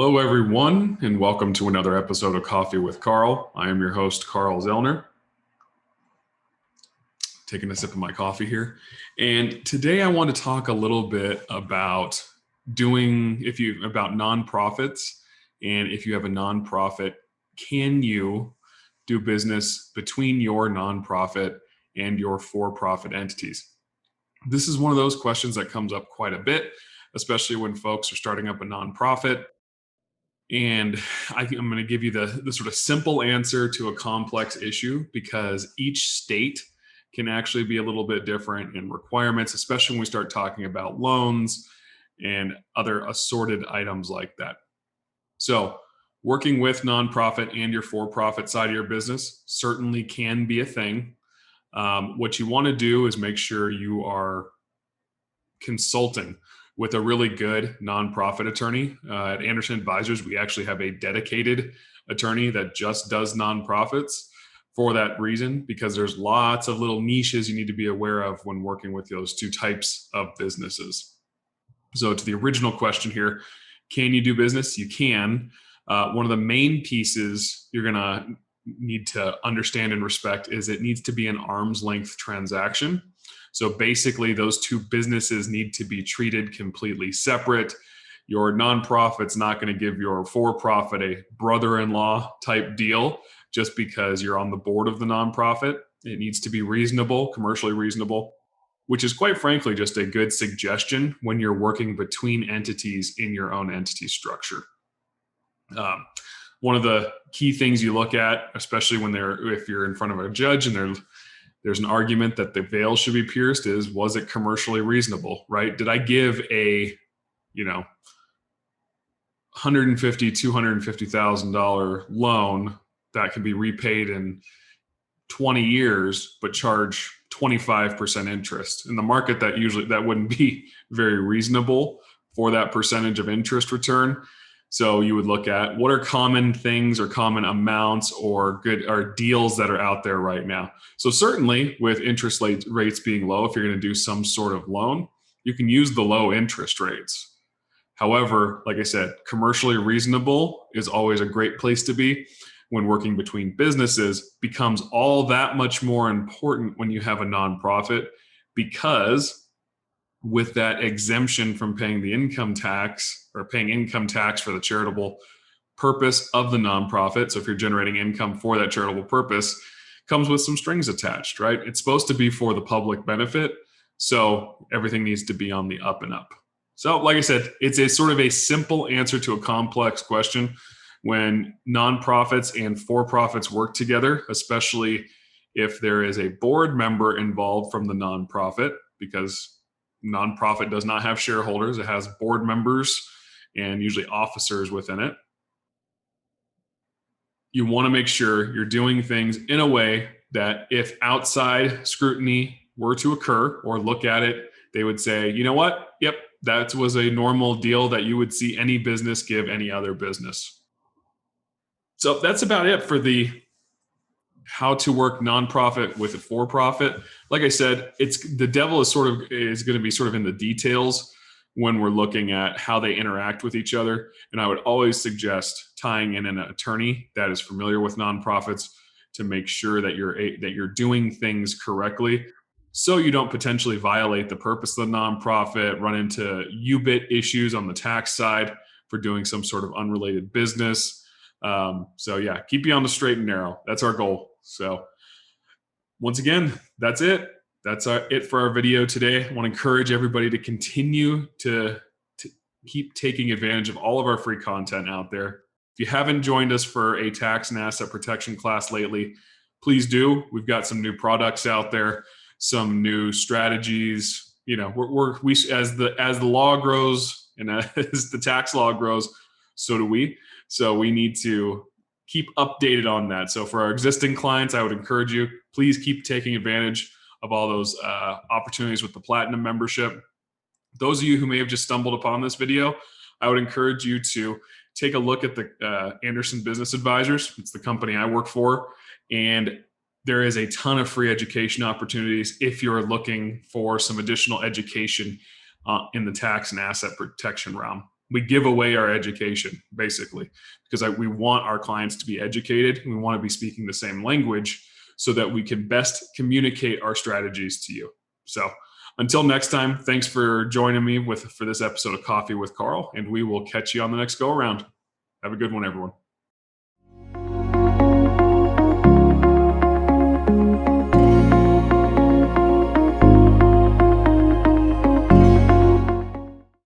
Hello, everyone, and welcome to another episode of Coffee with Carl. I am your host, Carl Zoellner. Taking a sip of my coffee here. And today I want to talk a little bit about about nonprofits. And if you have a nonprofit, can you do business between your nonprofit and your for-profit entities? This is one of those questions that comes up quite a bit, especially when folks are starting up a nonprofit. And I'm going to give you the sort of simple answer to a complex issue because each state can actually be a little bit different in requirements, especially when we start talking about loans and other assorted items like that. So, working with nonprofit and your for-profit side of your business certainly can be a thing. What you want to do is make sure you are consulting with a really good nonprofit attorney. At Anderson Advisors, we actually have a dedicated attorney that just does nonprofits for that reason, because there's lots of little niches you need to be aware of when working with those two types of businesses. So to the original question here, can you do business? You can. One of the main pieces you're going to need to understand and respect is it needs to be an arm's length transaction. So basically, those two businesses need to be treated completely separate. Your nonprofit's not going to give your for-profit a brother-in-law type deal just because you're on the board of the nonprofit. It needs to be reasonable, commercially reasonable, which is quite frankly just a good suggestion when you're working between entities in your own entity structure. One of the key things you look at, especially if you're in front of a judge and there's an argument that the veil should be pierced, was it commercially reasonable, right? Did I give a, $150,000, $250,000 loan that can be repaid in 20 years, but charge 25% interest? In the market, that wouldn't be very reasonable for that percentage of interest return. So you would look at what are common things or common amounts or deals that are out there right now. So certainly with interest rates being low, if you're going to do some sort of loan, you can use the low interest rates. However, like I said, commercially reasonable is always a great place to be when working between businesses. Becomes all that much more important when you have a nonprofit, because with that exemption from paying the income tax or paying income tax for the charitable purpose of the nonprofit. So if you're generating income for that charitable purpose, comes with some strings attached, right? It's supposed to be for the public benefit. So everything needs to be on the up and up. So like I said, it's a sort of a simple answer to a complex question. When nonprofits and for-profits work together, especially if there is a board member involved from the nonprofit, because nonprofit does not have shareholders. It has board members and usually officers within it. You want to make sure you're doing things in a way that if outside scrutiny were to occur or look at it, they would say, you know what? Yep, that was a normal deal that you would see any business give any other business. So that's about it for the how to work nonprofit with a for-profit. Like I said, the devil is going to be sort of in the details when we're looking at how they interact with each other. And I would always suggest tying in an attorney that is familiar with nonprofits to make sure that you're doing things correctly, so you don't potentially violate the purpose of the nonprofit, run into UBIT issues on the tax side for doing some sort of unrelated business. Keep you on the straight and narrow. That's our goal. So once again, that's it. That's it for our video today. I want to encourage everybody to continue to keep taking advantage of all of our free content out there. If you haven't joined us for a tax and asset protection class lately, please do. We've got some new products out there, some new strategies. As the law grows and as the tax law grows, so do we. So we need to keep updated on that. So for our existing clients, I would encourage you, please keep taking advantage of all those opportunities with the Platinum membership. Those of you who may have just stumbled upon this video, I would encourage you to take a look at the Anderson Business Advisors. It's the company I work for. And there is a ton of free education opportunities if you're looking for some additional education in the tax and asset protection realm. we give away our education basically, because we want our clients to be educated. We want to be speaking the same language so that we can best communicate our strategies to you. So until next time, thanks for joining me for this episode of Coffee with Carl, and we will catch you on the next go around. Have a good one, everyone.